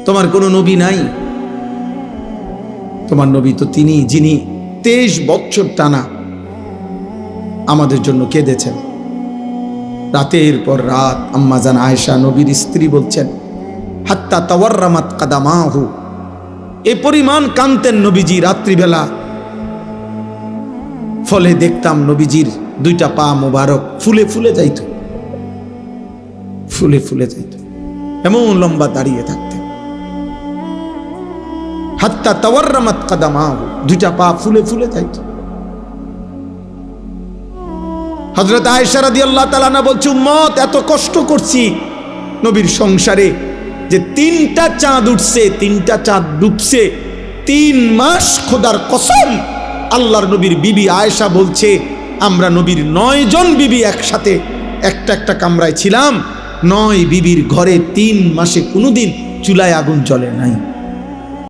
তোমার কোনো নবী নাই? তোমার নবী তো তিনি যিনি 23 বছর টানা আমাদের জন্য কেঁদেছেন। রাতের পর রাত আম্মা জান আয়েশা নবীর স্ত্রী বলছেন, হাত্তা তাওয়াররামাত কাদামাহু, এ পরিমাণ কাঁদতেন নবীজি রাত্রিবেলা। ফলে দেখতাম নবীজির 2টা পা মোবারক ফুলে ফুলে যাইত, ফুলে ফুলে যাইত, এমন লম্বা দাঁড়িয়ে থাকতেন। হাত্তা তাওয়াররামাত কাদামাহু, 2টা পা ফুলে ফুলে যাইত। হযরত আয়েশা রাদিয়াল্লাহু তাআলা আনহা বলছে, উম্মত এত কষ্ট করছি নবীর সংসারে যে 3টা চাঁদ উঠছে, 3টা চাঁদ ডুবছে, 3 মাস খোদার কসম। আল্লাহর নবীর বিবি আয়েশা বলছে, আমরা নবীর 9 জন বিবি একসাথে একটা কামরায় ছিলাম। 9 বিবির ঘরে 3 মাসে কোনোদিন চুলায় আগুন জ্বলে নাই।